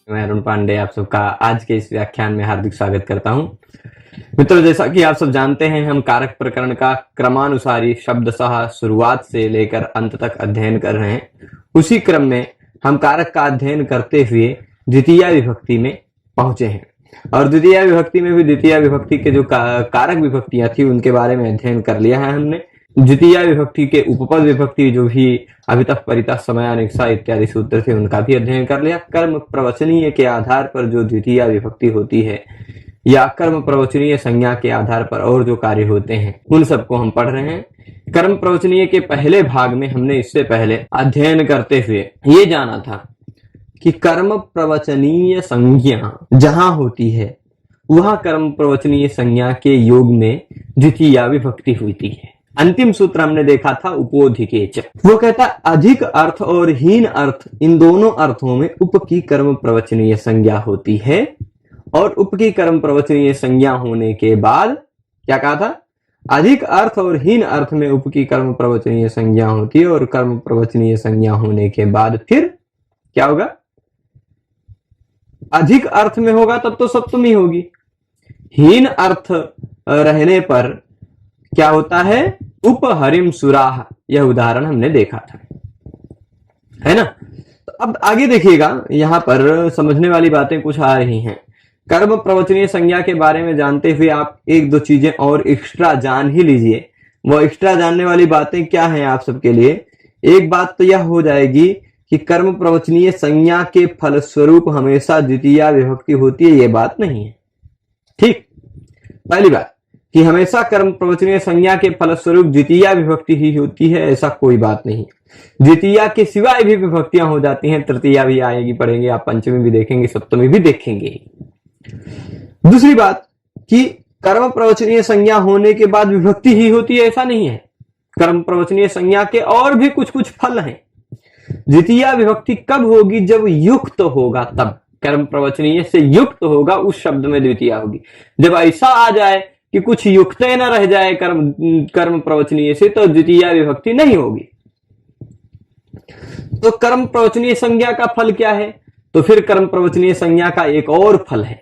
मैं अरुण पांडे आप सबका आज के इस व्याख्यान में हार्दिक स्वागत करता हूं। मित्रों, जैसा कि आप सब जानते हैं, हम कारक प्रकरण का क्रमानुसारी शब्दशः शुरुआत से लेकर अंत तक अध्ययन कर रहे हैं। उसी क्रम में हम कारक का अध्ययन करते हुए द्वितीय विभक्ति में पहुंचे हैं और द्वितीय विभक्ति में भी द्वितीय विभक्ति के जो कारक विभक्तियां थी उनके बारे में अध्ययन कर लिया है हमने। द्वितीय विभक्ति के उपपद विभक्ति जो भी अभितः परितः समयानिक्षा इत्यादि सूत्र थे उनका भी अध्ययन कर लिया। कर्म प्रवचनीय के आधार पर जो द्वितीय विभक्ति होती है या कर्म प्रवचनीय संज्ञा के आधार पर और जो कार्य होते हैं उन सबको हम पढ़ रहे हैं। कर्म प्रवचनीय के पहले भाग में हमने इससे पहले अध्ययन करते हुए ये जाना था कि कर्म प्रवचनीय संज्ञा जहां होती है वह कर्म प्रवचनीय संज्ञा के योग में द्वितीय विभक्ति होती है। अंतिम सूत्र हमने देखा था उपोधिकेच। वो कहता अधिक अर्थ और हीन अर्थ, इन दोनों अर्थों में उप की कर्म प्रवचनीय संज्ञा होती है और उप की कर्म प्रवचनीय संज्ञा होने के बाद क्या कहा था, अधिक अर्थ और हीन अर्थ में उप की कर्म प्रवचनीय संज्ञा होती है और कर्म प्रवचनीय संज्ञा होने के बाद फिर क्या होगा, अधिक अर्थ में होगा तब तो सप्तमी होगी, हीन अर्थ रहने पर क्या होता है, उपहरिम सुराह। यह उदाहरण हमने देखा था, है ना। तो अब आगे देखिएगा, यहां पर समझने वाली बातें कुछ आ रही हैं। कर्म प्रवचनीय संज्ञा के बारे में जानते हुए आप एक दो चीजें और एक्स्ट्रा जान ही लीजिए। वो एक्स्ट्रा जानने वाली बातें क्या हैं आप सबके लिए। एक बात तो यह हो जाएगी कि कर्म प्रवचनीय संज्ञा के फलस्वरूप हमेशा द्वितीय विभक्ति होती है, ये बात नहीं है। ठीक, पहली बात कि हमेशा कर्म प्रवचनीय संज्ञा के फलस्वरूप द्वितीय विभक्ति ही होती है, ऐसा कोई बात नहीं। द्वितीय के सिवाय भी विभक्तियां हो जाती हैं, तृतीया भी आएगी, पढ़ेंगे, आप पंचमी भी देखेंगे, सप्तमी भी देखेंगे। दूसरी बात कि कर्म प्रवचनीय संज्ञा होने के बाद विभक्ति ही होती है, ऐसा नहीं है। कर्म प्रवचनीय संज्ञा के और भी कुछ कुछ फल हैं। द्वितीय विभक्ति कब होगी, जब युक्त होगा, तब कर्म प्रवचनीय से युक्त होगा उस शब्द में द्वितीय होगी। जब ऐसा आ जाए कि कुछ युक्त न रह जाए कर्म प्रवचनीय से, तो द्वितीय विभक्ति नहीं होगी। तो कर्म प्रवचनीय संज्ञा का फल क्या है, तो फिर कर्म प्रवचनीय संज्ञा का एक और फल है।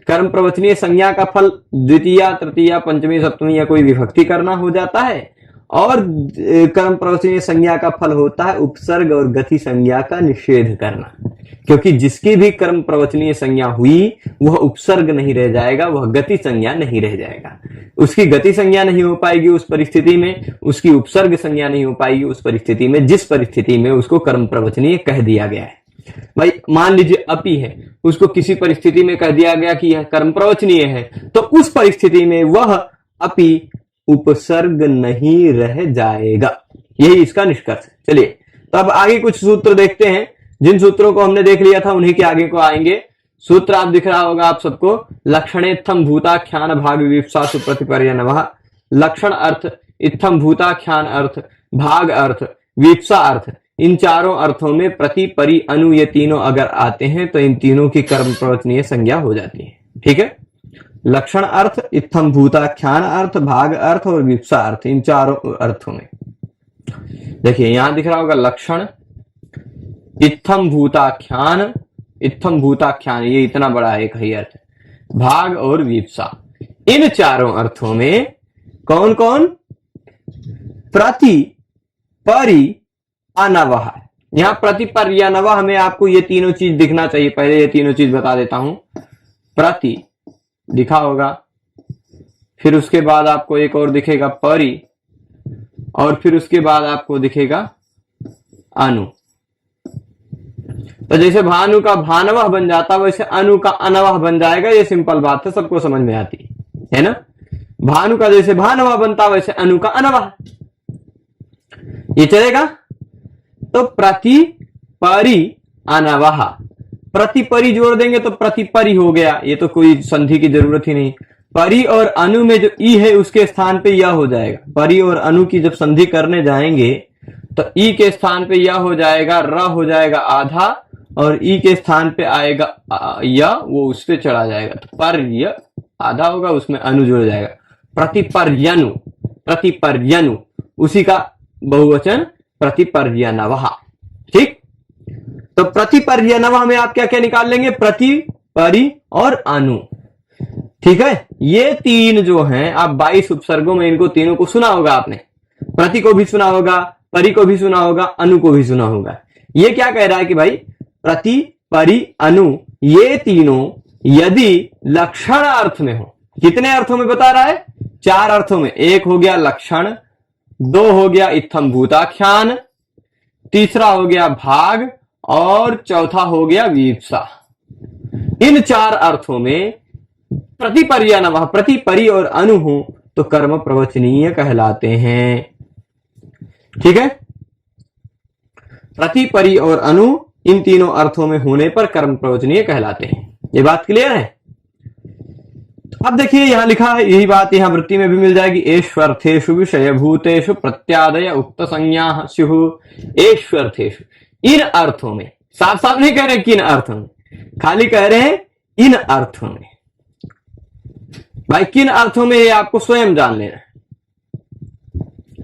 कर्म प्रवचनीय संज्ञा का फल द्वितीय, तृतीय, पंचमी, सप्तमी या कोई विभक्ति करना हो जाता है, और कर्म प्रवचनीय संज्ञा का फल होता है उपसर्ग और गति संज्ञा का निषेध करना। क्योंकि जिसकी भी कर्म प्रवचनीय संज्ञा हुई वह उपसर्ग नहीं रह जाएगा, वह गति संज्ञा नहीं रह जाएगा। उसकी गति संज्ञा नहीं हो पाएगी उस परिस्थिति में, उसकी उपसर्ग संज्ञा नहीं हो पाएगी उस परिस्थिति में जिस परिस्थिति में उसको कर्म प्रवचनीय कह दिया गया है। भाई मान लीजिए अपी है, उसको किसी परिस्थिति में कह दिया गया कि यह कर्म प्रवचनीय है, तो उस परिस्थिति में वह अपी उपसर्ग नहीं रह जाएगा। यही इसका निष्कर्ष है। चलिए तो अब आगे कुछ सूत्र देखते हैं। जिन सूत्रों को हमने देख लिया था उन्हीं के आगे को आएंगे। सूत्र आप दिख रहा होगा आप सबको, लक्षणेत्थम भूताख्यान भाग विवक्षा सुप्रतिपर्य नवः। लक्षण अर्थ, इत्थम भूताख्यान अर्थ, भाग अर्थ, विवक्षा अर्थ, इन चारों अर्थों में प्रति, परि, अनु ये तीनों अगर आते हैं तो इन तीनों की कर्म प्रवचनीय संज्ञा हो जाती है। ठीक है, लक्षण अर्थ, इत्थम भूताख्यान अर्थ, भाग अर्थ और विवक्षा अर्थ, इन चारों अर्थों में देखिए यहां दिख रहा होगा लक्षण, इत्थम भूताख्यान, इत्थम भूताख्यान, ये इतना बड़ा एक ही अर्थ है, भाग और विवक्षा। इन चारों अर्थों में कौन कौन, प्रति, परि, अनवह। यहां प्रति, परि, अनवह में आपको ये तीनों चीज दिखना चाहिए। पहले ये तीनों चीज बता देता हूं। प्रति दिखा होगा, फिर उसके बाद आपको एक और दिखेगा परि, और फिर उसके बाद आपको दिखेगा अनु। तो जैसे भानु का भानवह बन जाता वैसे अनु का अनवह बन जाएगा। ये सिंपल बात है, सबको समझ में आती है ना। भानु का जैसे भानवह बनता वैसे अनु का अनवह, ये चलेगा। तो प्रति, परि, अनवह, प्रति, परि जोड़ देंगे तो प्रति, परि हो गया, ये तो कोई संधि की जरूरत ही नहीं। परि और अनु में जो ई है उसके स्थान पे यह हो जाएगा। परि और अनु की जब संधि करने जाएंगे तो ई के स्थान पे यह हो जाएगा, र हो जाएगा आधा, और ई के स्थान पे आएगा या, वो उस पे चढ़ा जाएगा, तो पर्य आधा होगा, उसमें अनु जुड़ जाएगा। प्रतिपर्यनु, प्रतिपर्यनु, उसी का बहुवचन प्रतिपर्यनवः। ठीक, तो प्रतिपर्यनवः में आप क्या क्या निकाल लेंगे, प्रति, परि और अनु। ठीक है, ये तीन जो हैं आप 22 उपसर्गों में इनको तीनों को सुना होगा आपने। प्रति को भी सुना होगा, परि को भी सुना होगा, अनु को भी सुना होगा। ये क्या कह रहा है कि भाई प्रति, परि, अनु ये तीनों यदि लक्षण अर्थ में हो, कितने अर्थों में बता रहा है, 4 अर्थों में। एक हो गया लक्षण, 2 हो गया इत्थम भूताख्यान, तीसरा हो गया भाग और चौथा हो गया वीप्सा। इन 4 अर्थों में प्रतिपर्यनवः, प्रति, परि और अनु हो तो कर्म प्रवचनीय कहलाते हैं। ठीक है, प्रति, परि और अनु इन तीनों अर्थों में होने पर कर्म प्रवचनीय कहलाते हैं। ये बात क्लियर है। अब देखिए यहां लिखा है, यही बात यहां वृत्ति में भी मिल जाएगी। एष्वर्थेषु विषय भूतेषु प्रत्यादय उक्त संज्ञा स्युः। एष्वर्थेषु, इन अर्थों में, साफ साफ नहीं कह रहे किन अर्थों में, खाली कह रहे हैं इन अर्थों में। भाई किन अर्थों में ये आपको स्वयं जान लेना है।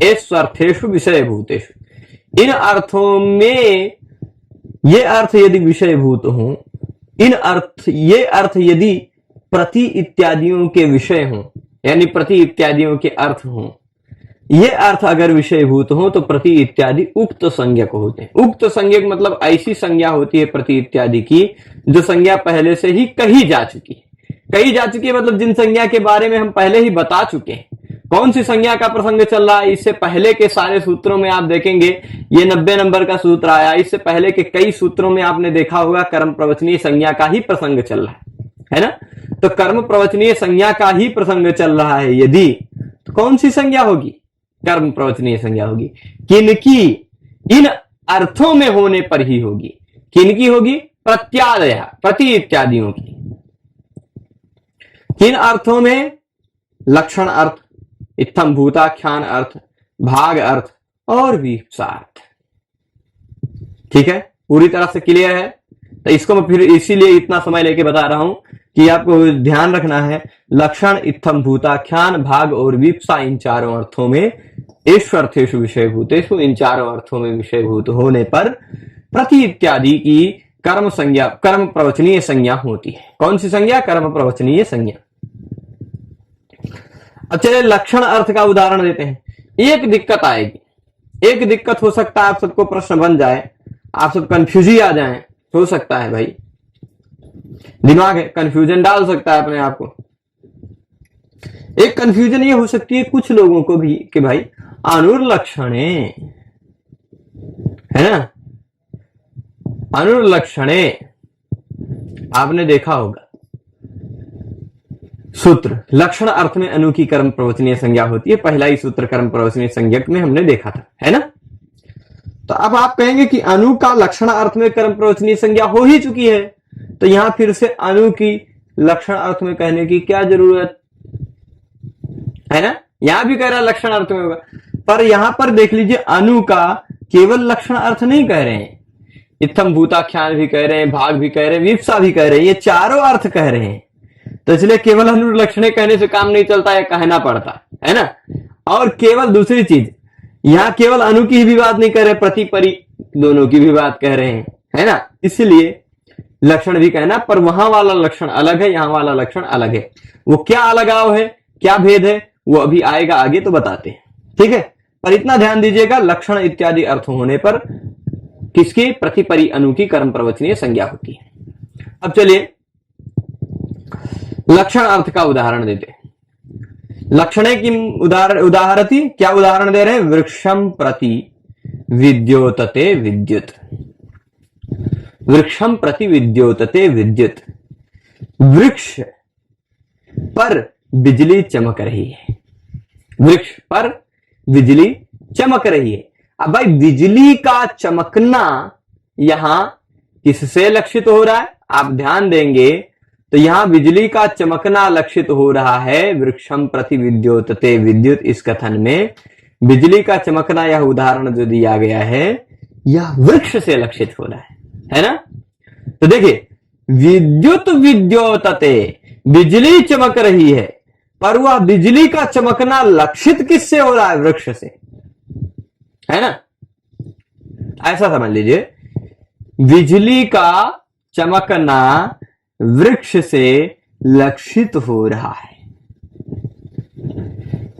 एष्वर्थेषु विषय भूतेषु, इन अर्थों में ये अर्थ यदि विषयभूत हो, इन अर्थ, ये अर्थ यदि प्रति इत्यादियों के विषय हों, यानी प्रति इत्यादियों के अर्थ हों, ये अर्थ अगर विषयभूत हो तो प्रति इत्यादि उक्त संज्ञक होते हैं। उक्त संज्ञक मतलब ऐसी संज्ञा होती है प्रति इत्यादि की जो संज्ञा पहले से ही कही जा चुकी है। कही जा चुकी है मतलब जिन संज्ञा के बारे में हम पहले ही बता चुके हैं। कौन सी संज्ञा का प्रसंग चल रहा है, इससे पहले के सारे सूत्रों में आप देखेंगे ये 90 नंबर का सूत्र आया, इससे पहले के कई सूत्रों में आपने देखा होगा कर्म प्रवचनीय संज्ञा का ही प्रसंग चल रहा है ना। तो कर्म प्रवचनीय संज्ञा का ही प्रसंग चल रहा है यदि, तो कौन सी संज्ञा होगी, कर्म प्रवचनीय संज्ञा होगी। किनकी, इन अर्थों में होने पर ही होगी। किनकी होगी, प्रत्यादय, प्रति इत्यादियों की। किन अर्थों में, लक्षण अर्थ, इत्थम भूताख्यान अर्थ, भाग अर्थ और वीप्सा अर्थ। ठीक है, पूरी तरह से क्लियर है। तो इसको मैं फिर इसीलिए इतना समय लेके बता रहा हूं कि आपको ध्यान रखना है, लक्षण, इत्थम भूताख्यान, भाग और वीप्सा इन चारों अर्थों में, एष्वर्थेषु विषयभूतेषु इन चारों अर्थों में विषयभूत होने पर प्रति इत्यादि की कर्म संज्ञा, कर्म प्रवचनीय संज्ञा होती है। कौन सी संज्ञा, कर्म प्रवचनीय संज्ञा। अब चलिए लक्षण अर्थ का उदाहरण देते हैं। एक दिक्कत आएगी, एक दिक्कत हो सकता है आप सबको प्रश्न बन जाए, आप सब कंफ्यूज ही आ जाएं, हो सकता है भाई, दिमाग है कंफ्यूजन डाल सकता है अपने आप को। एक कंफ्यूजन ये हो सकती है कुछ लोगों को भी कि भाई अनुर्लक्षणे है ना, अनुर्लक्षणे आपने देखा होगा सूत्र, लक्षण अर्थ में अनु की कर्म प्रवचनीय संज्ञा होती है। पहला ही सूत्र कर्म प्रवचनीय संज्ञक में हमने देखा था, है ना। तो अब आप कहेंगे कि अनु का लक्षण अर्थ में कर्म प्रवचनीय संज्ञा हो ही चुकी है, तो यहां फिर से अनु की लक्षण अर्थ में कहने की क्या जरूरत है ना। यहां भी कह रहा है लक्षण अर्थ में होगा, पर यहां पर देख लीजिए अनु का केवल लक्षण अर्थ नहीं कह रहे हैं, इत्थम भूताख्यान भी कह रहे हैं, भाग भी कह रहे हैं, वीप्सा भी कह रहे हैं, ये चारों अर्थ कह रहे हैं। तो इसलिए केवल अनुलक्षणे कहने से काम नहीं चलता, है कहना पड़ता है ना। और केवल दूसरी चीज, यहां केवल अनु की भी बात नहीं कर रहे, प्रति, परि दोनों की भी बात कह रहे हैं, है ना। इसलिए लक्षण भी कहना, पर वहां वाला लक्षण अलग है, यहां वाला लक्षण अलग है। वो क्या अलगाव है, क्या भेद है, वो अभी आएगा आगे तो बताते हैं। ठीक है, पर इतना ध्यान दीजिएगा, लक्षण इत्यादि अर्थ होने पर किसकी, प्रति, परि, अनु की कर्म प्रवचनीय संज्ञा होती है। अब चलिए लक्षण अर्थ का उदाहरण देते हैं। लक्षणे की उदाहरती, क्या उदाहरण दे रहे हैं, वृक्षम प्रति विद्योतते विद्युत। वृक्षम प्रति विद्योतते विद्युत, वृक्ष पर बिजली चमक रही है, वृक्ष पर बिजली चमक रही है। अब भाई बिजली का चमकना यहां किससे लक्षित हो रहा है, आप ध्यान देंगे तो यहां बिजली का चमकना लक्षित हो रहा है वृक्षम प्रति विद्योतते विद्युत। इस कथन में बिजली का चमकना, यह उदाहरण जो दिया गया है यह वृक्ष से लक्षित हो रहा है ना। तो देखिए विद्युत विद्योतते, बिजली चमक रही है, पर वह बिजली का चमकना लक्षित किससे हो रहा है, वृक्ष से, है ना। ऐसा समझ लीजिए बिजली का चमकना वृक्ष से लक्षित हो रहा है।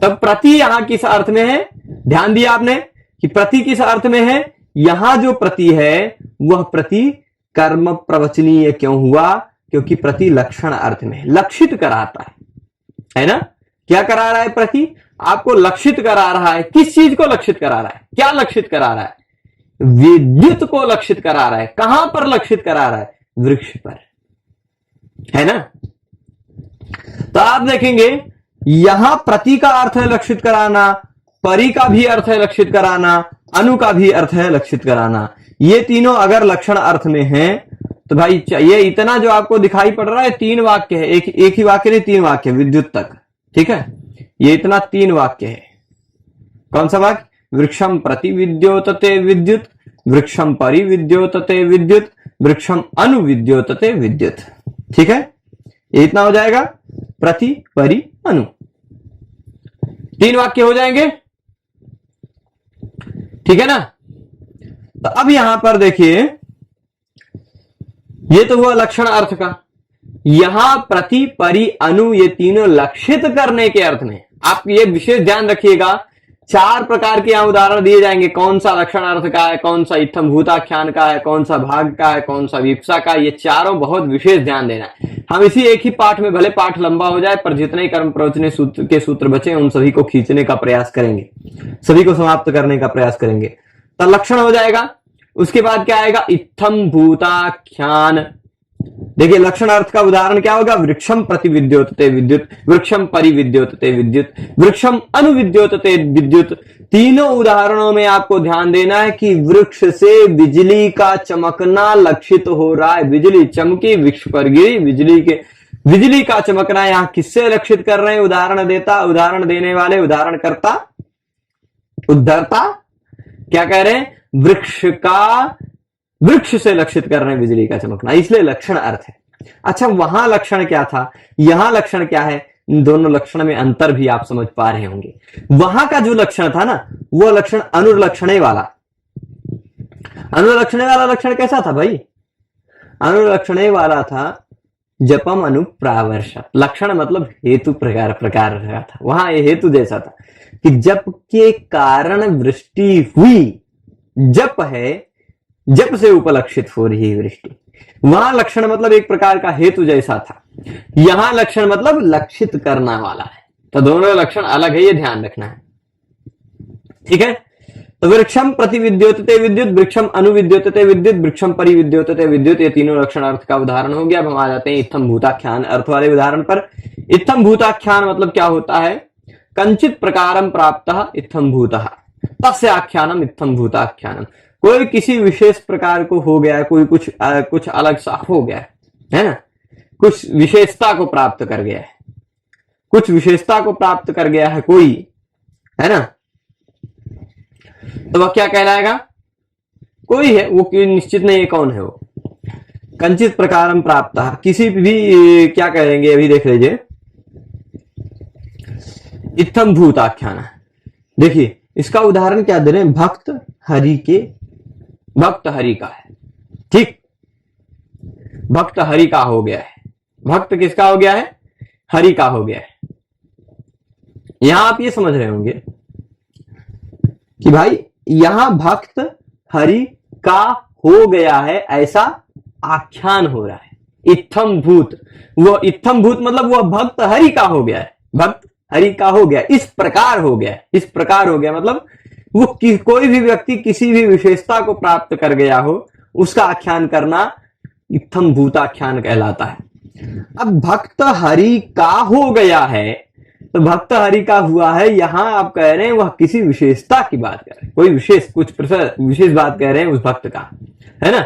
तब प्रति यहां किस अर्थ में है? ध्यान दिया आपने कि प्रति किस अर्थ में है? यहां जो प्रति है वह प्रति कर्म प्रवचनीय क्यों हुआ? क्योंकि प्रति लक्षण अर्थ में लक्षित कराता है ना? क्या करा रहा है? प्रति आपको लक्षित करा रहा है। किस चीज को लक्षित करा रहा है? क्या लक्षित करा रहा है? विद्युत को लक्षित करा रहा है। कहां पर लक्षित करा रहा है? वृक्ष पर, है ना? तो आप देखेंगे यहां प्रति का अर्थ है लक्षित कराना, परि का भी अर्थ है लक्षित कराना, अनु का भी अर्थ है लक्षित कराना। ये तीनों अगर लक्षण अर्थ में हैं तो भाई ये इतना जो आपको दिखाई पड़ रहा है 3 वाक्य है, एक ही वाक्य नहीं 3 वाक्य, विद्युत तक, ठीक है? ये इतना 3 वाक्य है। कौन सा वाक्य? वृक्षम प्रति विद्योतते विद्युत, वृक्षम परि विद्योतते विद्युत, वृक्षम अनु विद्योतते विद्युत। ठीक है, ये इतना हो जाएगा, प्रति परि अनु, 3 वाक्य हो जाएंगे। ठीक है ना? तो अब यहां पर देखिए, ये तो हुआ लक्षण अर्थ का। यहां प्रति परि अनु ये तीनों लक्षित करने के अर्थ में। आप ये विशेष ध्यान रखिएगा, 4 प्रकार के यहां उदाहरण दिए जाएंगे। कौन सा लक्षण अर्थ का है, कौन सा इत्थम भूताख्यान का है, कौन सा भाग का है, कौन सा विप्सा का है, ये चारों बहुत विशेष ध्यान देना है। हम इसी एक ही पाठ में, भले पाठ लंबा हो जाए, पर जितने कर्म प्रवचने सूत्र के सूत्र बचे उन सभी को खींचने का प्रयास करेंगे, सभी को समाप्त करने का प्रयास करेंगे। तो लक्षण हो जाएगा। उसके बाद क्या आएगा? इत्थम भूताख्यान। देखिए लक्षण अर्थ का उदाहरण क्या होगा? वृक्षम प्रति विद्योतते विद्युत, वृक्षम परि विद्योतते विद्युत, वृक्षम अनु विद्योतते विद्युत। तीनों उदाहरणों में आपको ध्यान देना है कि वृक्ष से बिजली का चमकना लक्षित हो रहा है। बिजली चमकी, वृक्ष पर गिरी, बिजली का चमकना यहां किससे लक्षित कर रहे हैं? उदाहरण देता, उदाहरण देने वाले, उदाहरणकर्ता, उद्धरता क्या कह रहे हैं? वृक्ष से लक्षित कर रहे हैं बिजली का चमकना, इसलिए लक्षण अर्थ है। अच्छा, वहां लक्षण क्या था, यहां लक्षण क्या है? इन दोनों लक्षण में अंतर भी आप समझ पा रहे होंगे। वहां का जो लक्षण था ना, वो लक्षण अनुलक्षणे वाला। अनुलक्षणे वाला लक्षण कैसा था भाई? अनुलक्षणे वाला था जपम अनुप्रावर्ष। लक्षण मतलब हेतु प्रकार का था। वहां ये हेतु जैसा था कि जप के कारण वृष्टि हुई। जप है, जप से उपलक्षित हो रही वृष्टि। वहां लक्षण मतलब एक प्रकार का हेतु जैसा था, यहां लक्षण मतलब लक्षित करना वाला है। तो दोनों लक्षण अलग है, ये ध्यान रखना है। ठीक है, तो वृक्षम प्रति विद्योतते विद्युत, वृक्षम अनुविद्योतते विद्युत, वृक्षम परि विद्योतते विद्युत, ये तीनों लक्षण अर्थ का उदाहरण हो गया। अब हम आ जाते हैं इत्थम भूताख्यान अर्थ वाले उदाहरण पर। इत्थम भूताख्यान मतलब क्या होता है? कंचित प्रकारम प्राप्तः इत्थम भूतः तस्य आख्यानम इत्थम भूताख्यानम। कोई किसी विशेष प्रकार को हो गया है, कोई कुछ अलग सा हो गया है ना, कुछ विशेषता को प्राप्त कर गया है, कुछ विशेषता को प्राप्त कर गया है कोई, है ना, तो वह क्या कहलाएगा? कोई है, वो निश्चित नहीं है कौन है वो। कंचित प्रकारम प्राप्तः, किसी भी, क्या कहेंगे अभी देख लीजिए, इत्थम भूताख्यान। देखिए इसका उदाहरण क्या दे रहे हैं? भक्त हरि का है। ठीक, भक्त हरि का हो गया है। भक्त किसका हो गया है? हरि का हो गया है। यहां आप ये समझ रहे होंगे कि भाई यहां भक्त हरि का हो गया है, ऐसा आख्यान हो रहा है। इत्थम भूत, वो इत्थम भूत मतलब वह भक्त हरि का हो गया है, भक्त हरि का हो गया, इस प्रकार हो गया, इस प्रकार हो गया मतलब वो कोई भी व्यक्ति किसी भी विशेषता को प्राप्त कर गया हो, उसका आख्यान करना इत्थम भूताख्यान कहलाता है। अब भक्त हरि का हो गया है, तो भक्त हरि का हुआ है, यहां आप कह रहे हैं वह किसी विशेषता की बात कर रहे हैं, कोई विशेष बात कह रहे हैं उस भक्त का, है ना।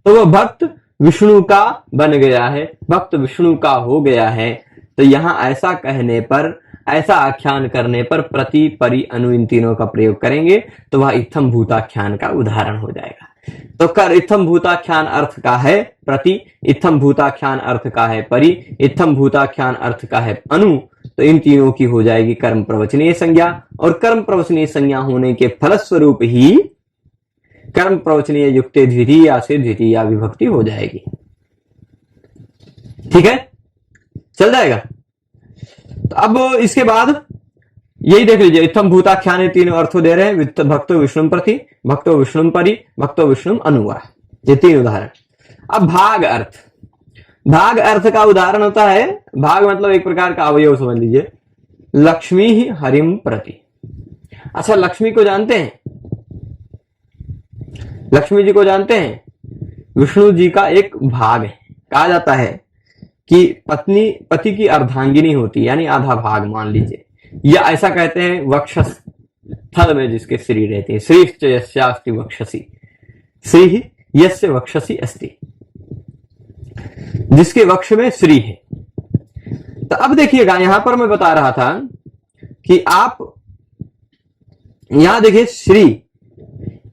तो वह भक्त विष्णु का बन गया है, भक्त विष्णु का हो गया है। तो यहां ऐसा कहने पर, ऐसा आख्यान करने पर प्रति परि अनु इन तीनों का प्रयोग करेंगे तो वह इत्थम भूताख्यान का उदाहरण हो जाएगा। तो कर इत्थम भूताख्यान अर्थ का है प्रति, इत्थम भूताख्यान अर्थ का है परि, इत्थम भूताख्यान अर्थ का है अनु। तो इन तीनों की हो जाएगी कर्म प्रवचनीय संज्ञा, और कर्म प्रवचनीय संज्ञा होने के फलस्वरूप ही कर्म प्रवचनीय युक्ते द्वितीया से द्वितीया विभक्ति हो जाएगी। ठीक है, चल जाएगा। तो अब इसके बाद यही देख लीजिए, इत्थम भूताख्याने तीन अर्थों दे रहे हैं, भक्तो विष्णु प्रति, भक्तो विष्णु परि, भक्तो विष्णु अनुवा, ये तीन उदाहरण। अब भाग अर्थ, भाग अर्थ का उदाहरण होता है, भाग मतलब एक प्रकार का अवयव समझ लीजिए, लक्ष्मी ही हरिम प्रति। अच्छा, लक्ष्मी को जानते हैं, लक्ष्मी जी को जानते हैं, विष्णु जी का एक भाग है। कहा जाता है कि पत्नी पति की अर्धांगिनी होती, यानी आधा भाग मान लीजिए, या ऐसा कहते हैं वक्षस थल में जिसके श्री रहती है, श्री यस्यास्ति वक्षसी, श्री यस्य वक्षसी अस्ति, जिसके वक्ष में श्री है। तो अब देखिएगा, यहां पर मैं बता रहा था कि आप यहां देखिए, श्री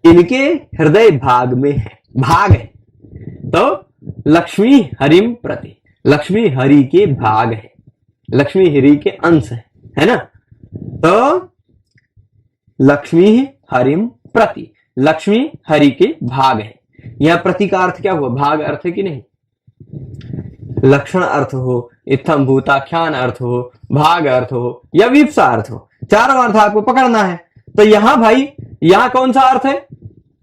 इनके हृदय भाग में है, भाग है। तो लक्ष्मी हरिम प्रति, लक्ष्मी हरि के भाग है, लक्ष्मी हरि के अंश है ना। तो लक्ष्मी हरिम प्रति, लक्ष्मी हरि के भाग है। यह प्रति का अर्थ क्या हुआ, भाग अर्थ है कि नहीं, लक्षण अर्थ हो, इत्थम भूताख्यान अर्थ हो, भाग अर्थ हो या विप्सा अर्थ हो, चारों अर्थ आपको पकड़ना है। तो यहां भाई, यहां कौन सा अर्थ है,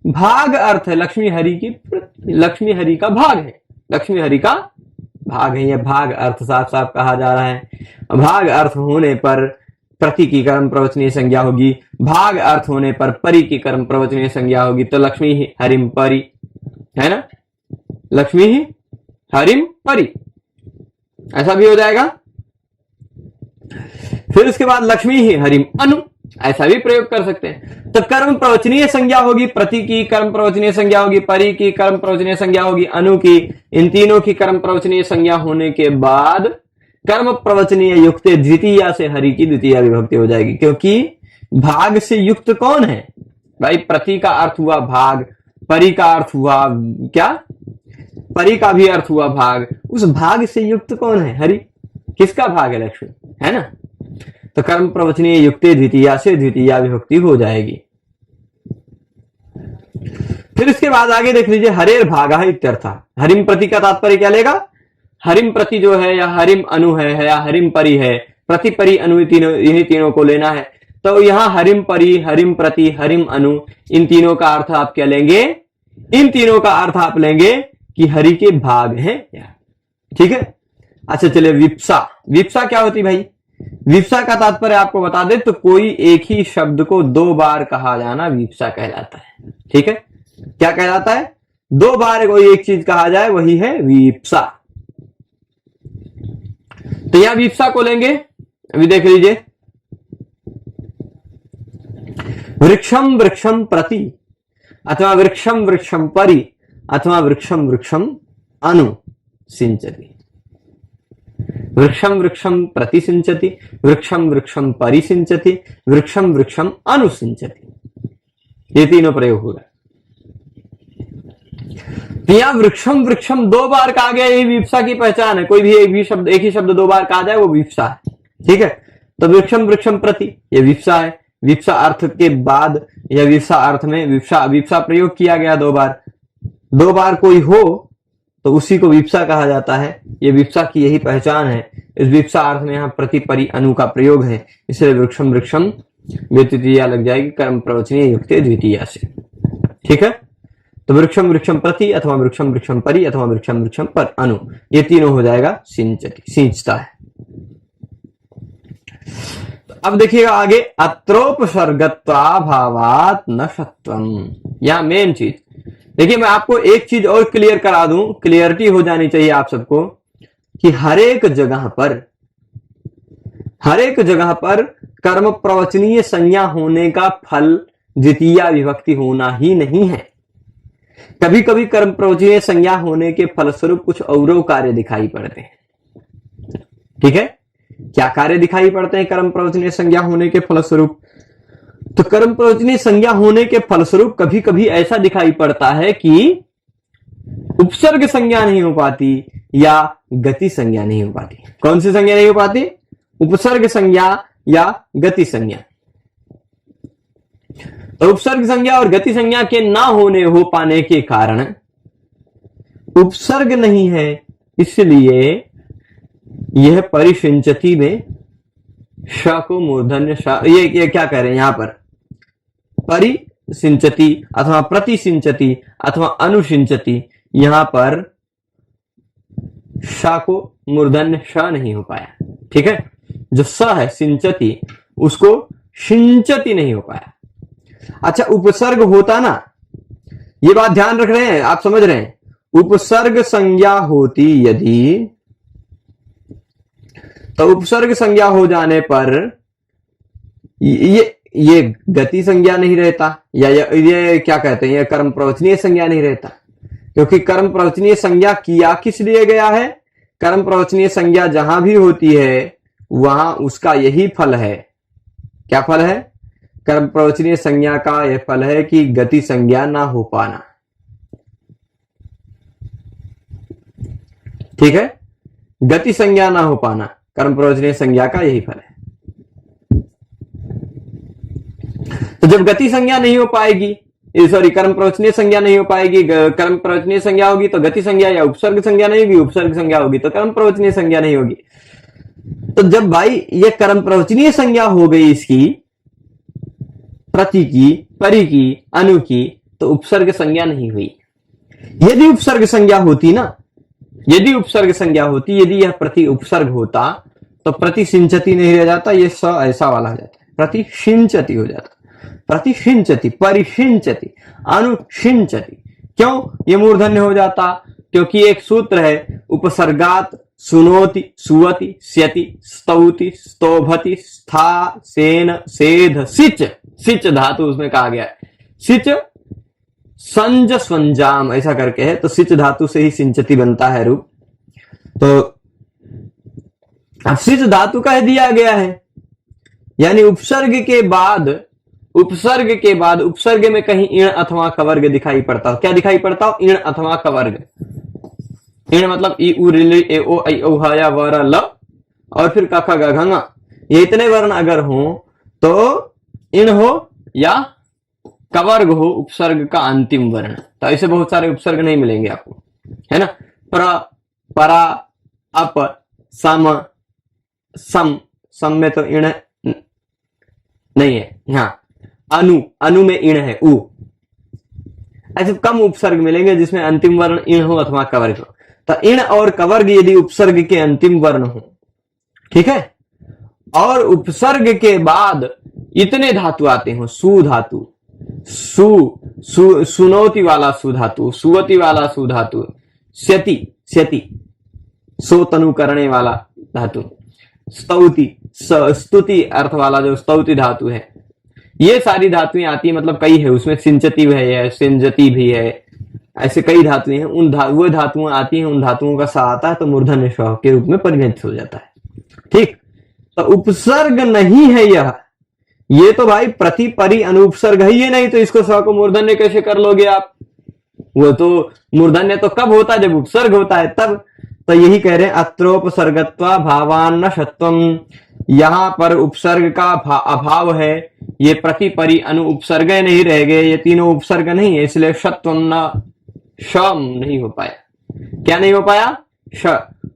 भाग अर्थ है, लक्ष्मी हरि की, लक्ष्मी हरि का भाग है, लक्ष्मी हरि का भाग है। यह भाग अर्थ साफ साफ कहा जा रहा है। भाग अर्थ होने पर प्रति की कर्म प्रवचनीय संज्ञा होगी, भाग अर्थ होने पर परि की कर्म प्रवचनीय संज्ञा होगी। तो लक्ष्मी ही हरिम परि है ना, लक्ष्मी ही हरिम परि, ऐसा भी हो जाएगा। फिर उसके बाद लक्ष्मी ही हरिम अनु, ऐसा भी प्रयोग कर सकते हैं। तो कर्म प्रवचनीय संज्ञा होगी, प्रति की कर्म प्रवचनीय संज्ञा होगी, परि की कर्म प्रवचनीय संज्ञा होगी, अनु की, इन तीनों की कर्म प्रवचनीय संज्ञा होने के बाद कर्म प्रवचनीय युक्त द्वितीया से हरि की द्वितीया विभक्ति हो जाएगी। क्योंकि भाग से युक्त कौन है भाई, प्रति का अर्थ हुआ भाग, परि का अर्थ हुआ क्या, परि का भी अर्थ हुआ भाग, उस भाग से युक्त कौन है, हरि। किसका भाग है, लक्ष्मी है ना। तो कर्म प्रवचनीय युक्ते द्वितीया से द्वितीया विभक्ति हो जाएगी। फिर इसके बाद आगे देख लीजिए, हरेर भागा इत्यर्थ। हरिम प्रति का तात्पर्य क्या लेगा, हरिम प्रति जो है, या हरिम अनु है, या हरिम परि है, प्रति परि अनु तीनों, यही तीनों को लेना है। तो यहां हरिम परि, हरिम प्रति, हरिम अनु, इन तीनों का अर्थ आप क्या लेंगे, इन तीनों का अर्थ आप लेंगे कि हरि के भाग हैं। ठीक है, अच्छा चलिए, विप्सा, विप्सा क्या होती भाई, विप्सा का तात्पर्य आपको बता दे तो कोई एक ही शब्द को दो बार कहा जाना विप्सा कहलाता है। ठीक है, क्या कहलाता है, दो बार कोई एक चीज कहा जाए वही है विप्सा। तो यहां विप्सा को लेंगे, अभी देख लीजिए, वृक्षम वृक्षम प्रति, अथवा वृक्षम वृक्षम परि, अथवा वृक्षम वृक्षम अनु सिंचति। वृक्षम वृक्षम प्रति सिंचति, वृक्षम वृक्षम परि सिंचति, वृक्षम वृक्षम अनु सिंचति, ये तीनों प्रयोग हो रहा है। यहां वृक्षम वृक्षम दो बार कहा गया, यही विप्सा की पहचान है। कोई भी एक ही शब्द दो बार कहा जाए वो विप्सा है। ठीक है, तो वृक्षम वृक्षम प्रति ये विप्सा है। विप्सा अर्थ के बाद या विप्सा अर्थ में विप्सा प्रयोग किया गया दो बार कोई हो तो उसी को विप्सा कहा जाता है। ये विप्सा की यही पहचान है। इस विप्सा अर्थ में यहाँ प्रति परि अनु का प्रयोग है, इसलिए वृक्षम वृक्षम द्वितीया लग जाएगी कर्म प्रवचनीय युक्त द्वितीया से। ठीक है, तो वृक्षम वृक्षम प्रति, अथवा वृक्षम वृक्षम परि, अथवा वृक्षम वृक्षम पर अनु, ये तीनों हो जाएगा सिंचति, सिंचता है। अब देखिएगा आगे, अत्रोपसर्गत्वाभावात् नशत्वम, यहां मेन चीज देखिए। मैं आपको एक चीज और क्लियर करा दूं, क्लियरिटी हो जानी चाहिए आप सबको, कि हर एक जगह पर कर्म प्रवचनीय संज्ञा होने का फल द्वितीया विभक्ति होना ही नहीं है। कभी कभी कर्म प्रवचनीय संज्ञा होने के फलस्वरूप कुछ और कार्य दिखाई पड़ते हैं। ठीक है, क्या कार्य दिखाई पड़ते हैं कर्म प्रवचनीय संज्ञा होने के फलस्वरूप, तो कर्म प्रवचनीय संज्ञा होने के फलस्वरूप कभी कभी ऐसा दिखाई पड़ता है कि उपसर्ग संज्ञा नहीं हो पाती या गति संज्ञा नहीं हो पाती। कौन सी संज्ञा नहीं हो पाती, उपसर्ग संज्ञा या गति संज्ञा। तो उपसर्ग संज्ञा और गति संज्ञा के ना हो पाने के कारण उपसर्ग नहीं है, इसलिए यह परिसिंचति में श को मूर्धन्य श, ये क्या कह रहे हैं यहां पर, परिसिंचति अथवा प्रतिसिंचति अथवा अनुसिंचति, यहां पर श को मूर्धन्य श नहीं हो पाया। ठीक है, जो स है सिंचति, उसको सिंचति नहीं हो पाया। अच्छा, उपसर्ग होता ना, ये बात ध्यान रख रहे हैं, आप समझ रहे हैं, उपसर्ग संज्ञा होती यदि, तो उपसर्ग संज्ञा हो जाने पर ये गति संज्ञा नहीं रहता, या ये क्या कहते हैं, ये कर्म प्रवचनीय संज्ञा नहीं रहता, क्योंकि कर्म प्रवचनीय संज्ञा किया किस लिए गया है, कर्म प्रवचनीय संज्ञा जहां भी होती है वहां उसका यही फल है। क्या फल है? कर्म प्रवचनीय संज्ञा का यह फल है कि गति संज्ञा ना हो पाना। ठीक है, गति संज्ञा ना हो पाना कर्म प्रवचनीय संज्ञा का यही फल है। तो जब गति संज्ञा नहीं हो पाएगी, सॉरी कर्म प्रवचनीय संज्ञा नहीं हो पाएगी, कर्म प्रवचनीय संज्ञा होगी तो गति संज्ञा, या उपसर्ग संज्ञा नहीं होगी, उपसर्ग संज्ञा होगी तो कर्म प्रवचनीय संज्ञा नहीं होगी। तो जब भाई ये कर्म प्रवचनीय संज्ञा हो गई इसकी, प्रति की, परि की, अनु की, तो उपसर्ग संज्ञा नहीं हुई। यदि उपसर्ग संज्ञा होती ना, यदि उपसर्ग संज्ञा होती, यदि यह प्रति उपसर्ग होता तो प्रतिसिंचति नहीं रह जाता, ये स ऐसा वाला हो जाता, प्रतिसिंचति हो जाता, प्रतिसिंचति, परिसिंचति, अनुसिंचति। क्यों ये मूर्धन्य हो जाता? क्योंकि एक सूत्र है, उपसर्गात सुनोति, सुवति, स्यति, स्तौति, स्तोभति, स्था, सेन, सेध, सिच, सिच धातु उसमें कहा गया है, सिच संज स्वंजाम ऐसा करके है, तो सिच धातु से ही सिंचति बनता है रूप। तो अब सिच धातु का दिया गया है, यानी उपसर्ग के बाद, उपसर्ग में कहीं इण अथवा कवर्ग दिखाई पड़ता हो। क्या दिखाई पड़ता हो? इण अथवा कवर्ग। इण मतलब ई उ रि ए ओ ऐ औ ह या व र ल, और फिर क ख ग घ ङ, ये इतने वर्ण अगर हो तो इण हो या कवर्ग हो उपसर्ग का अंतिम वर्ण। तो ऐसे बहुत सारे उपसर्ग नहीं मिलेंगे आपको, है ना। प्र, परा, अप, सम, सम, सम में तो इण नहीं है, हाँ अनु, अनु में इण है, उ। ऐसे कम उपसर्ग मिलेंगे जिसमें अंतिम वर्ण इण हो अथवा कवर्ग हो। तो इण और कवर्ग यदि उपसर्ग के अंतिम वर्ण हो, ठीक है, और उपसर्ग के बाद इतने धातु आते हो, सु धातु, सुनोति वाला सु धातु, सुवति वाला सु धातु, स्यति, स्यति सो तनु करने वाला धातु, स्तौति, स्तुति अर्थ वाला जो स्तौति धातु है, ये सारी धातुएं आती है। मतलब कई है उसमें, सिंचति भी है, सिंजति भी है, ऐसे कई धातुएं हैं। वो धातुएं आती हैं, उन धातुओं का सा आता है तो मूर्धन्य ष के रूप में परिगणित हो जाता है। ठीक, तो उपसर्ग नहीं है यह, ये तो भाई प्रति परि अनुपसर्ग है ये, नहीं तो इसको स को मूर्धन्य कैसे कर लोगे आप? वो तो मूर्धन्य तो कब होता है? जब उपसर्ग होता है तब। तो यही कह रहे हैं, अत्रोपसर्गत्वा भावान्न शत्वम, यहां पर उपसर्ग का अभाव है, ये प्रति परि अनु उपसर्ग नहीं रह गए, ये तीनों उपसर्ग नहीं है, इसलिए शत्वम न शम नहीं हो पाया। क्या नहीं हो पाया? श,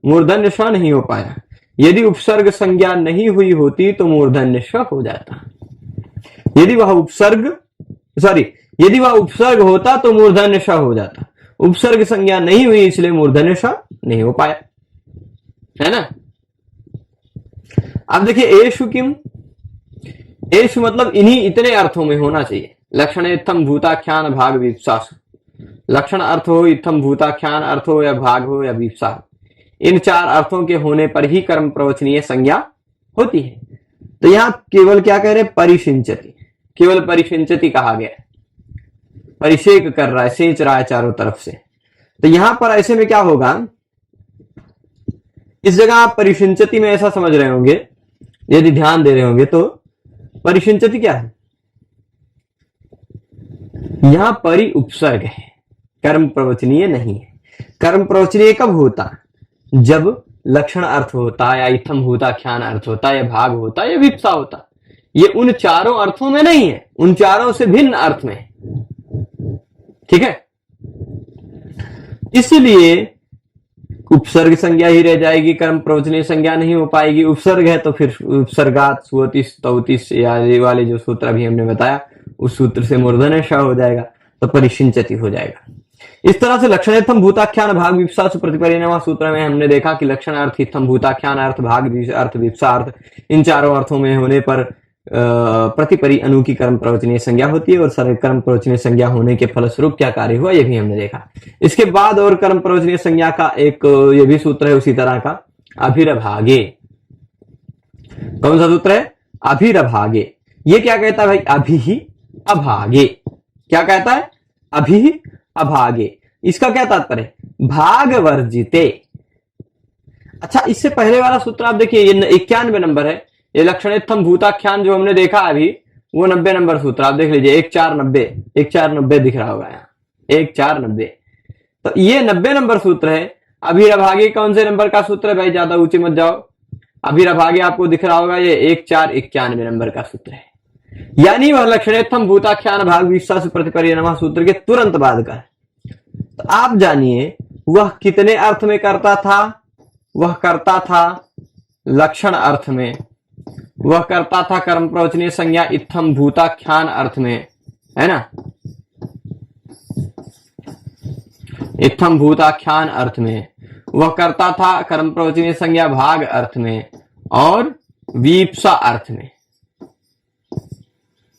मूर्धन्य श नहीं हो पाया। यदि उपसर्ग संज्ञा नहीं हुई होती तो मूर्धन्य श हो जाता। यदि वह उपसर्ग होता तो मूर्धन्य श हो जाता। उपसर्ग संज्ञा नहीं हुई इसलिए मूर्धन्य श नहीं हो पाया, है ना। अब देखिए, एषु किम, एषु मतलब इन्हीं इतने अर्थों में होना चाहिए। लक्षण इत्थम भूताख्यान भाग विप्सासु, लक्षण अर्थ हो, इत्थम भूताख्यान अर्थ हो, या भाग हो, या विप्सा, इन चार अर्थों के होने पर ही कर्म प्रवचनीय संज्ञा होती है। तो यहां केवल क्या कह रहे हैं? परिसिंचति, केवल परिसिंचति कहा गया, परिषेक कर रहा है, सेंच रहा है चारों तरफ से। तो यहां पर ऐसे में क्या होगा, इस जगह आप परिसिंचति में ऐसा समझ रहे होंगे, यदि ध्यान दे रहे होंगे तो परिसिंचति क्या है? यहां परि उपसर्ग है, कर्म प्रवचनीय नहीं है। कर्म प्रवचनीय कब होता? जब लक्षण अर्थ होता, या इत्थम भूताख्यान अर्थ होता, या भाग होता, या विप्सा होता। ये उन चारों अर्थों में नहीं है, उन चारों से भिन्न अर्थ में है। ठीक है, इसलिए उपसर्ग संज्ञा ही रह जाएगी, कर्म प्रवचनीय संज्ञा नहीं हो पाएगी। उपसर्ग है तो फिर उपसर्गात सुवतिस तौतिस या ये वाले जो सूत्र अभी हमने बताया उस सूत्र से मूर्धन्य श हो जाएगा, तो परिशिंचति हो जाएगा। इस तरह से लक्षणेत्थम भूताख्यान भाग विप्सा सुप्रतिपरिणाम सूत्र में हमने देखा कि लक्षण अर्थ इत्थम भूताख्यान अर्थ भाग अर्थ विप्सा अर्थ इन चारों अर्थों में होने पर प्रतिपरि अनु की कर्म प्रवचनीय संज्ञा होती है, और सर्व कर्म प्रवचनीय संज्ञा होने के फलस्वरूप क्या कार्य हुआ ये भी हमने देखा। इसके बाद और कर्म प्रवचनीय संज्ञा का एक ये भी सूत्र है उसी तरह का, अभिरभागे। कौन सा सूत्र है? अभिरभागे। ये क्या कहता है भाई? अभि ही अभागे। क्या कहता है? अभि ही अभागे। इसका क्या तात्पर्य है? भाग वर्जिते। अच्छा, इससे पहले वाला सूत्र आप देखिए, ये 91 नंबर है। ये लक्षणेत्थम भूताख्यान जो हमने देखा अभी, वो 90 नंबर सूत्र आप देख लीजिए। 1490 दिख रहा होगा यहाँ, 1490। तो ये 90 नंबर सूत्र है। अभिरभागे कौन से नंबर का सूत्र है भाई? ज्यादा ऊंचे मत जाओ। अभिरभागे आपको दिख रहा होगा, ये 1491 नंबर का सूत्र है। यानी वह लक्षणेत्थम भूताख्यान भाग विश्वास प्रतिपरिणाम सूत्र के तुरंत बाद का है। तो आप जानिए वह कितने अर्थ में करता था? वह करता था लक्षण अर्थ में, वह करता था कर्म प्रवचनीय संज्ञा इत्थम भूताख्यान अर्थ में, है ना, इत्थम भूताख्यान अर्थ में। वह करता था कर्म प्रवचनीय संज्ञा भाग अर्थ में और वीप्सा अर्थ में।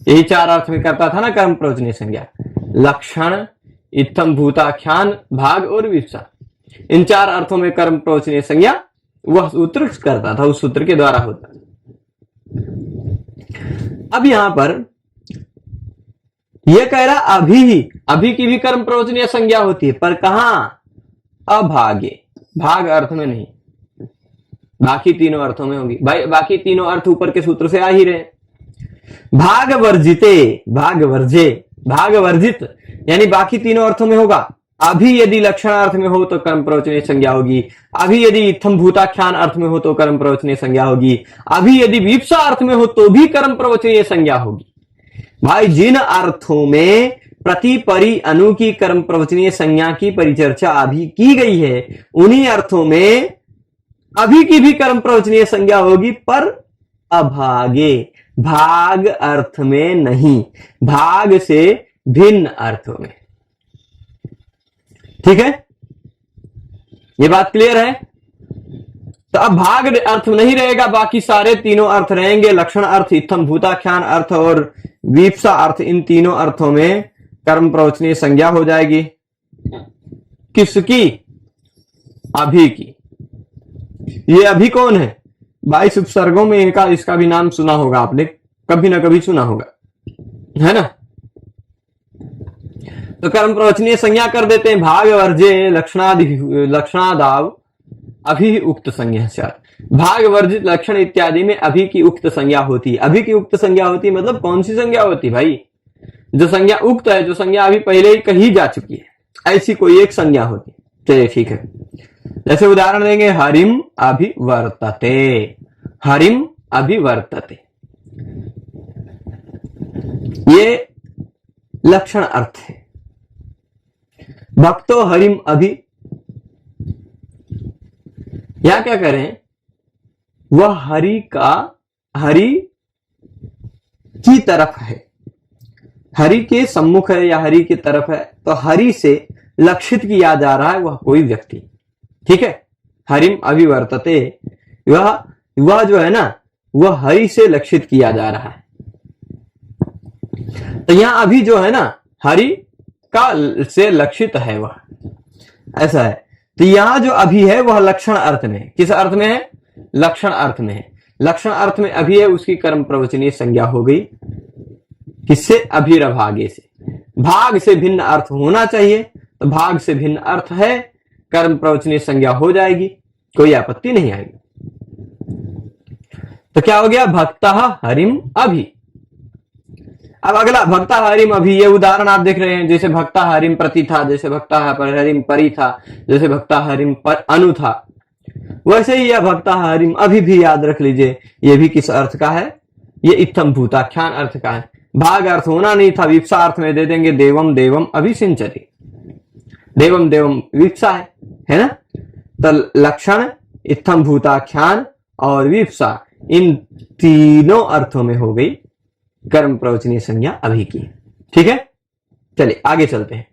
यही 4 अर्थ में करता था ना कर्म प्रवचनीय संज्ञा, लक्षण, इत्थम भूताख्यान, भाग और वीप्सा। इन 4 अर्थों में कर्म प्रवचनीय संज्ञा वह सूत्र करता था, उस सूत्र के द्वारा होता था। अब यहां पर यह कह रहा अभी की भी कर्म प्रवचनीय संज्ञा होती है, पर कहां? अभागे, भाग अर्थ में नहीं, बाकी तीनों अर्थों में होगी। भाई बाकी तीनों अर्थ ऊपर के सूत्र से आ ही रहे। भाग वर्जिते, भाग वर्जे, भाग वर्जित यानी बाकी तीनों अर्थों में होगा। अभी यदि लक्षणार्थ में हो तो कर्म प्रवचनीय संज्ञा होगी, अभी यदि इत्थम भूताख्यान अर्थ में हो तो कर्म प्रवचनीय संज्ञा होगी, अभी यदि वीप्सा अर्थ में हो तो भी कर्म प्रवचनीय संज्ञा होगी। भाई जिन अर्थों में प्रति परि अनु की कर्म प्रवचनीय संज्ञा की परिचर्चा अभी की गई है, उन्हीं अर्थों में अभी की भी कर्म प्रवचनीय संज्ञा होगी, पर अभागे, भाग अर्थ में नहीं, भाग से भिन्न अर्थों में। ठीक है, ये बात क्लियर है? तो अब भाग अर्थ नहीं रहेगा, बाकी सारे तीनों अर्थ रहेंगे। लक्षण अर्थ, इत्थम भूताख्यान अर्थ और वीप्सा अर्थ, इन तीनों अर्थों में कर्म प्रवचनीय संज्ञा हो जाएगी। किसकी? अभी की। ये अभी कौन है? 22 उपसर्गों में इनका इसका भी नाम सुना होगा आपने, कभी ना कभी सुना होगा, है ना। तो कर्म प्रवचनीय संज्ञा कर देते हैं। भाग वर्जे लक्षणादाव अभी उक्त संज्ञा से, भाग वर्जित लक्षण इत्यादि में अभी की उक्त संज्ञा होती है। अभी की उक्त संज्ञा होती है मतलब कौन सी संज्ञा होती है भाई? जो संज्ञा उक्त है, जो संज्ञा अभी पहले ही कही जा चुकी है, ऐसी कोई एक संज्ञा होती है। चलिए ठीक है, जैसे उदाहरण देंगे, हरिम अभिवर्तते, हरिम अभिवर्तते, ये लक्षण अर्थ है। भक्तो हरिम अभि, या क्या करें, वह हरि की तरफ है, हरि के सम्मुख है या हरि की तरफ है, तो हरि से लक्षित किया जा रहा है वह कोई व्यक्ति। ठीक है, हरिम अभिवर्तते, वह जो है ना, वह हरि से लक्षित किया जा रहा है। तो यहां अभी जो है ना, हरि का से लक्षित है वह, ऐसा है। तो यहां जो अभी है वह लक्षण अर्थ में, किस अर्थ में है? लक्षण अर्थ में है। लक्षण अर्थ में अभी है, उसकी कर्म प्रवचनीय संज्ञा हो गई। किससे? अभिरभागे से। भाग से भिन्न अर्थ होना चाहिए, तो भाग से भिन्न अर्थ है, कर्म प्रवचनीय संज्ञा हो जाएगी, कोई आपत्ति नहीं आएगी। तो क्या हो गया? भक्ता हरिम अभि। अब अगला भक्ता हरिम अभि, ये उदाहरण आप देख रहे हैं, जैसे भक्ता हरिम प्रति था, जैसे भक्ता हरिम परि था, जैसे भक्ता हरिम पर अनु था, वैसे ही यह भक्ता हरिम अभि भी याद रख लीजिए। ये भी किस अर्थ का है? ये इत्थम भूताख्यान अर्थ का है। भाग अर्थ होना नहीं था, विप्सा अर्थ में दे देंगे देवम देवम अभिसिंचति। देवम देवम विप्सा है ना। तो लक्षण, इत्थम भूताख्यान और विप्सा, इन तीनों अर्थों में हो गई कर्म प्रवचनीय संज्ञा अभी की। ठीक है, चलिए आगे चलते हैं।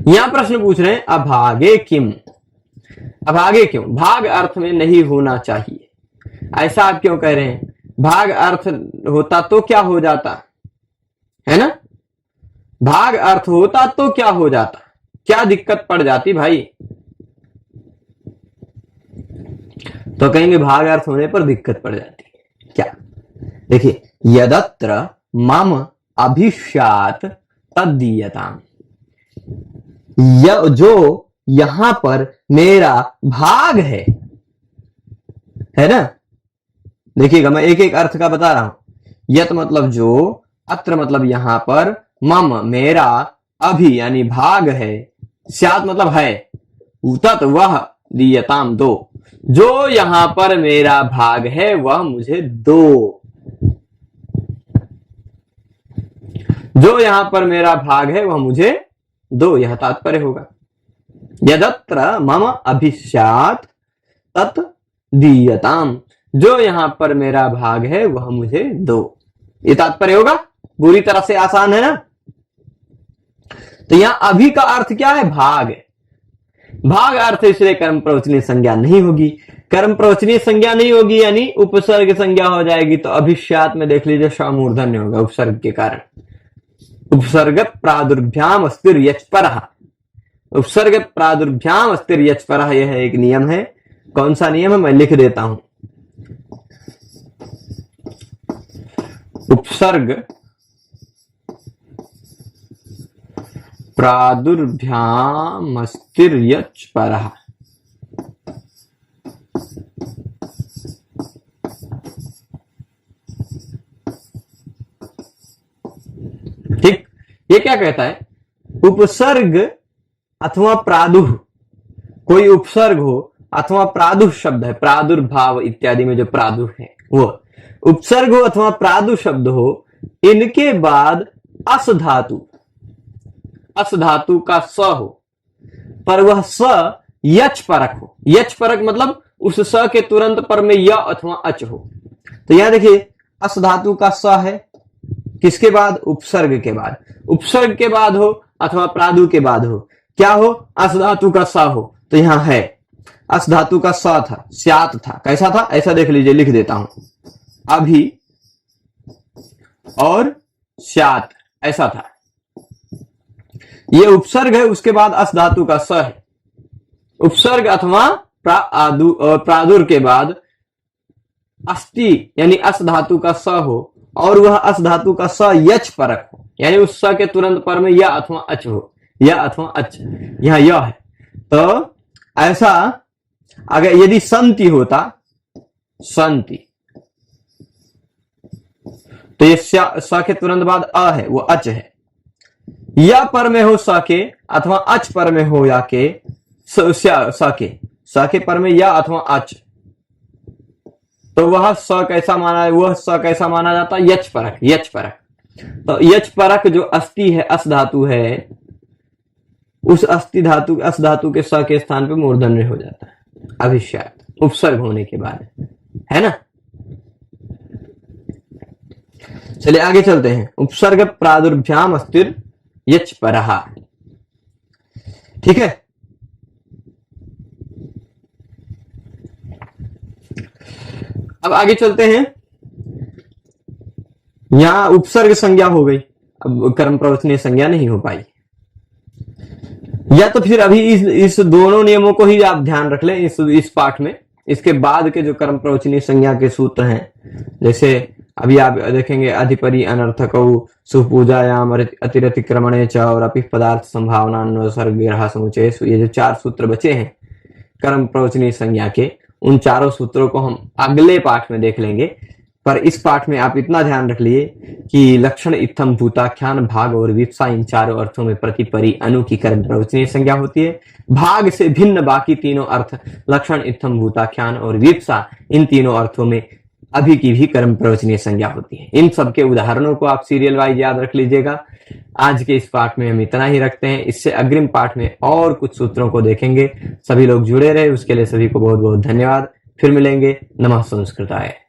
यहां प्रश्न पूछ रहे हैं अभागे किम, अभागे क्यों, भाग अर्थ में नहीं होना चाहिए, ऐसा आप क्यों कह रहे हैं? भाग अर्थ होता तो क्या हो जाता, है ना। भाग अर्थ होता तो क्या हो जाता, क्या दिक्कत पड़ जाती भाई? तो कहेंगे भाग अर्थ होने पर दिक्कत पड़ जाती है। क्या? देखिए, यदत्र मम अभिष्यात तद्दीयताम, जो यहां पर मेरा भाग है ना। देखिएगा, मैं एक एक अर्थ का बता रहा हूं। यत मतलब जो, अत्र मतलब यहां पर, मम मेरा, अभि यानी भाग है, स्यात मतलब है, तत् वह, दीयताम दो, जो यहां पर मेरा भाग है वह मुझे दो। जो यहां पर मेरा भाग है वह मुझे दो, यह तात्पर्य होगा। यदत्र मम अभिस्यात् तत् दीयताम, जो यहां पर मेरा भाग है वह मुझे दो, ये तात्पर्य होगा। बुरी तरह से आसान है ना। तो यहां अभी का अर्थ क्या है? भाग। भाग अर्थ इसलिए कर्म प्रवचनीय संज्ञा नहीं होगी। कर्म प्रवचनीय संज्ञा नहीं होगी यानी उपसर्ग संज्ञा हो जाएगी। तो अभिष्यात में देख लीजिए स्वमूर्धन्य होगा उपसर्ग के कारण। उपसर्ग प्रादुर्भ्याम अस्तिर यच्परः, उपसर्ग प्रादुर्भ्याम अस्तिर यच्परः, यह एक नियम है। कौन सा नियम है मैं लिख देता हूं। उपसर्ग प्रादुर्भ्याम अस्तिर यच्परः, ठीक। ये क्या कहता है? उपसर्ग अथवा प्रादुः, कोई उपसर्ग हो अथवा प्रादुः शब्द है, प्रादुर्भाव इत्यादि में जो प्रादुः है वो उपसर्ग हो अथवा प्रादुः शब्द हो, इनके बाद अस धातु, अस धातु का स हो, पर वह स यच परक हो। यच परक मतलब उस स के तुरंत पर में य अथवा अच हो। तो यहां देखिए, अस धातु का स है, किसके बाद? उपसर्ग के बाद। उपसर्ग के बाद हो अथवा प्रादु के बाद हो, क्या हो? अस धातु का स हो। तो यहां है अस धातु का स था, स्यात था। कैसा था? ऐसा देख लीजिए, लिख देता हूं, अभी और स्यात, ऐसा था। ये उपसर्ग है, उसके बाद अस धातु का स है। उपसर्ग अथवा प्रादुर के बाद अस्ति यानी अस धातु का स हो, और वह अस धातु का स यच परक हो, यानी उस स के तुरंत पर में या अथवा अच हो, या अथवा अच, यहां यह है। तो ऐसा अगर यदि संति होता, संति, तो ये स के तुरंत बाद अ है, वो अच है। या पर में हो स के अथवा अच पर में हो या के, स के पर में या अथवा अच, तो वह स कैसा माना, वह स कैसा माना जाता? यच परक, यच परक। तो यच परक जो अस्ति है, अस धातु है, उस अस्ति धातु, अस धातु के स के स्थान पे मूर्धन्य हो जाता है अभिष्यात, उपसर्ग होने के बाद, है ना। चलिए आगे चलते हैं। उपसर्ग प्रादुर्भ्याम अस्तिर यच परः, ठीक है। अब आगे चलते हैं। यहां उपसर्ग संज्ञा हो गई, अब कर्म प्रवचनीय संज्ञा नहीं हो पाई। या तो फिर अभी इस दोनों नियमों को ही आप ध्यान रख लें इस पाठ में। इसके बाद के जो कर्म प्रवचनीय संज्ञा के सूत्र हैं, जैसे अभी आप देखेंगे, अधिपरि अनर्थकौ सुपूजायाम अतिरतिक्रमणे च और अपि पदार्थ संभावना सर्वग्रह समुचय, ये जो 4 सूत्र बचे हैं कर्म प्रवचनीय संज्ञा के, उन चारों सूत्रों को हम अगले पाठ में देख लेंगे। पर इस पाठ में आप इतना ध्यान रख लिए कि लक्षण, इत्थम, भूताख्यान, भाग और विप्सा, इन चारों अर्थों में प्रति, परि, अनु की कर्म प्रवचनीय संज्ञा होती है। भाग से भिन्न बाकी तीनों अर्थ, लक्षण, इत्थम, भूताख्यान और विप्सा, इन तीनों अर्थों में अभी की भी कर्म प्रवचनीय संज्ञा होती है। इन सब के उदाहरणों को आप सीरियल वाइज याद रख लीजिएगा। आज के इस पाठ में हम इतना ही रखते हैं। इससे अग्रिम पाठ में और कुछ सूत्रों को देखेंगे। सभी लोग जुड़े रहे, उसके लिए सभी को बहुत बहुत धन्यवाद। फिर मिलेंगे। नमः संस्कृताय।